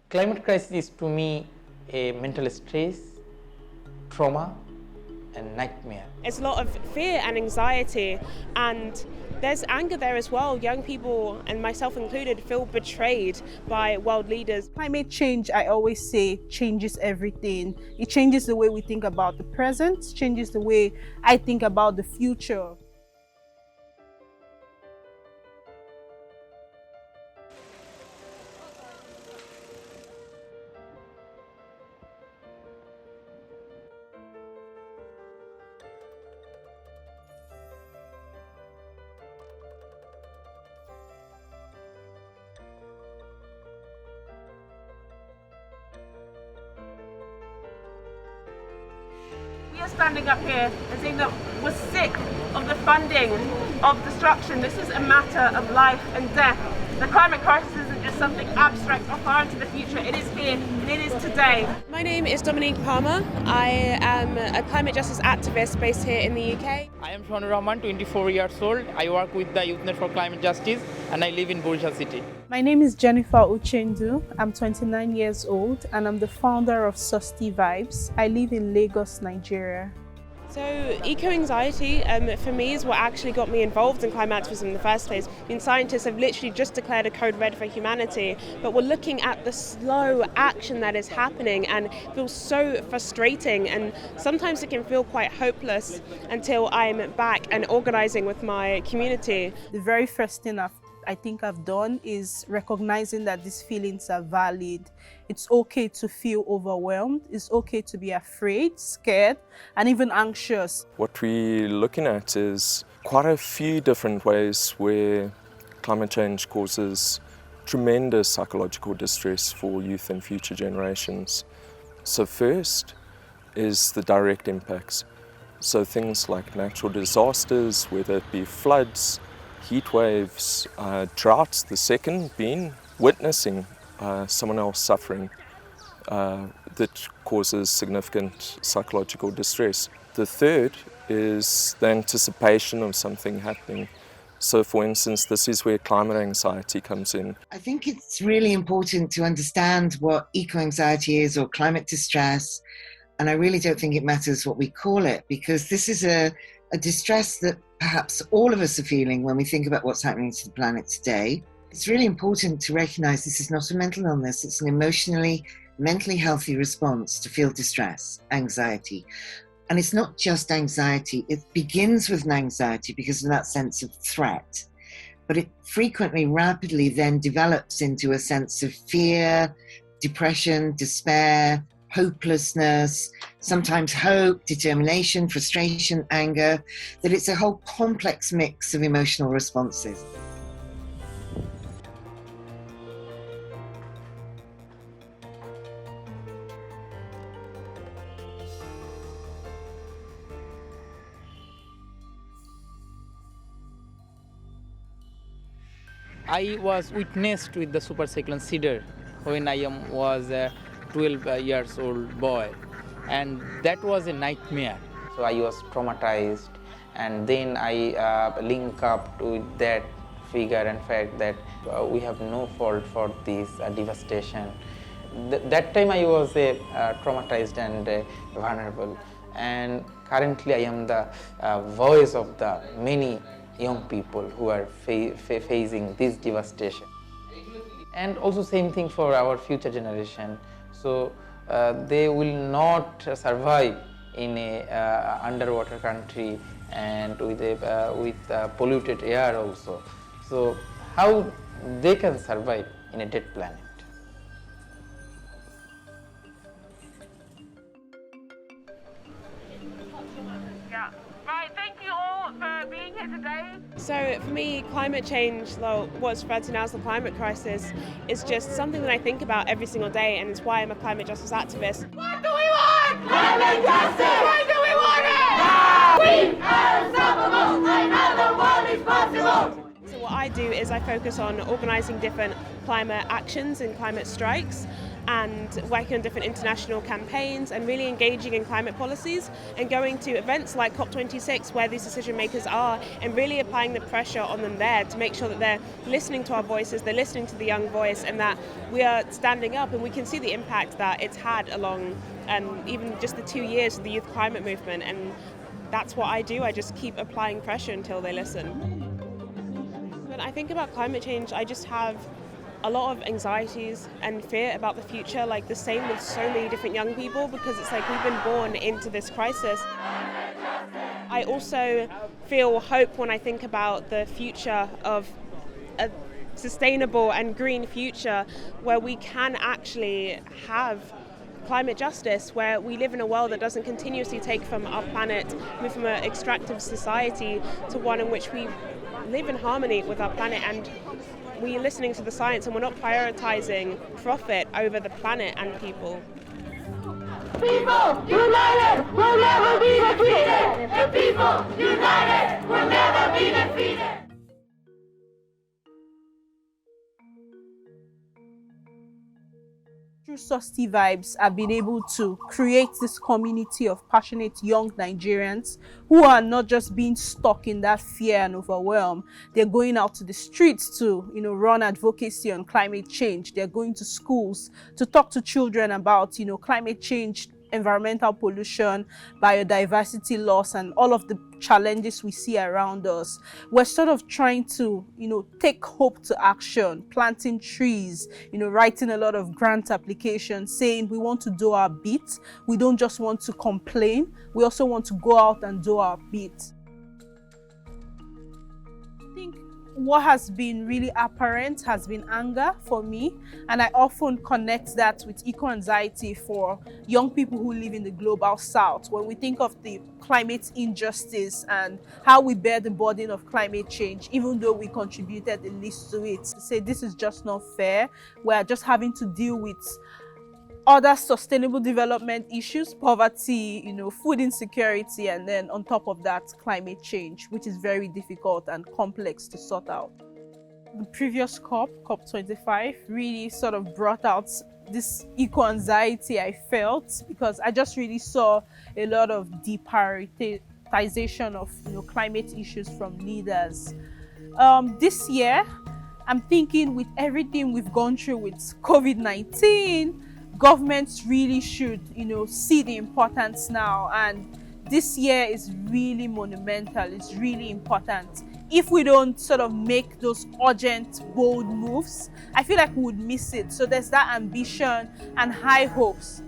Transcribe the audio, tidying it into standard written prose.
Climate crisis is to me a mental stress, trauma, and nightmare. It's a lot of fear and anxiety, and there's anger there as well. Young people, and myself included, feel betrayed by world leaders. Climate change, I always say, changes everything. It changes the way we think about the present, changes the way I think about the future. We are standing up here and saying that we're sick of the funding of destruction. This is a matter of life and death. The climate crisis isn't just something abstract or far into the future. It is here and it is today. My name is Dominique Palmer. I am a climate justice activist based here in the UK. I am Shonu Rahman, 24 years old. I work with the Youth Net for Climate Justice and I live in Burja City. My name is Jennifer Uchendu. I'm 29 years old and I'm the founder of Susti Vibes. I live in Lagos, Nigeria. So eco-anxiety for me is what actually got me involved in climate activism in the first place. I mean, scientists have literally just declared a code red for humanity, but we're looking at the slow action that is happening and it feels so frustrating, and sometimes it can feel quite hopeless until I'm back and organising with my community. The very first thing I think I've done is recognizing that these feelings are valid. It's okay to feel overwhelmed. It's okay to be afraid, scared, and even anxious. What we're looking at is quite a few different ways where climate change causes tremendous psychological distress for youth and future generations. So first is the direct impacts. So things like natural disasters, whether it be floods, heat waves, droughts, the second being witnessing someone else suffering that causes significant psychological distress. The third is the anticipation of something happening. So for instance, this is where climate anxiety comes in. I think it's really important to understand what eco-anxiety is or climate distress, and I really don't think it matters what we call it, because this is a distress that perhaps all of us are feeling when we think about what's happening to the planet today. It's really important to recognise this is not a mental illness, it's an mentally healthy response to feel distress, anxiety. And it's not just anxiety, it begins with an anxiety because of that sense of threat, but it frequently, rapidly then develops into a sense of fear, depression, despair, hopelessness, sometimes hope, determination, frustration, anger, that it's a whole complex mix of emotional responses. I was witnessed with the super cyclone Cedar when I was a 12 years old boy, and that was a nightmare. So I was traumatized, and then I link up to that figure and fact that we have no fault for this devastation. That time I was traumatized and vulnerable, and currently I am the voice of the many young people who are facing this devastation. And also same thing for our future generation. So they will not survive in a underwater country and with polluted air also. So how they can survive in a dead planet? Yeah. Right, thank you all for being here today. So for me, climate change, what's referred to now as the climate crisis, is just something that I think about every single day, and it's why I'm a climate justice activist. What do we want? Climate justice! Why do we want it? Now! We are unstoppable! I know the world is possible! So what I do is I focus on organising different climate actions and climate strikes, and working on different international campaigns and really engaging in climate policies and going to events like COP26 where these decision makers are, and really applying the pressure on them there to make sure that they're listening to our voices, they're listening to the young voice, and that we are standing up, and we can see the impact that it's had along even just the 2 years of the youth climate movement. And that's what I do. I just keep applying pressure until they listen. When I think about climate change, I just have a lot of anxieties and fear about the future, like the same with so many different young people, because it's like we've been born into this crisis. I also feel hope when I think about the future of a sustainable and green future where we can actually have climate justice, where we live in a world that doesn't continuously take from our planet, move from an extractive society to one in which we live in harmony with our planet, and we're listening to the science and we're not prioritizing profit over the planet and people. People united will never be defeated. The people united will never be defeated. Through Susty Vibes, I've been able to create this community of passionate young Nigerians who are not just being stuck in that fear and overwhelm. They're going out to the streets to, run advocacy on climate change. They're going to schools to talk to children about, climate change, environmental pollution, biodiversity loss, and all of the challenges we see around us. We're sort of trying to, take hope to action, planting trees, writing a lot of grant applications, saying we want to do our bit. We don't just want to complain. We also want to go out and do our bit. I think what has been really apparent has been anger for me, and I often connect that with eco-anxiety for young people who live in the global south. When we think of the climate injustice and how we bear the burden of climate change, even though we contributed the least to it, to say this is just not fair, we're just having to deal with other sustainable development issues, poverty, food insecurity, and then on top of that, climate change, which is very difficult and complex to sort out. The previous COP25, really sort of brought out this eco-anxiety I felt, because I just really saw a lot of deprioritization of climate issues from leaders. This year, I'm thinking with everything we've gone through with COVID-19, governments really should, see the importance now, and this year is really monumental. It's really important. If we don't sort of make those urgent, bold moves, I feel like we would miss it. So there's that ambition and high hopes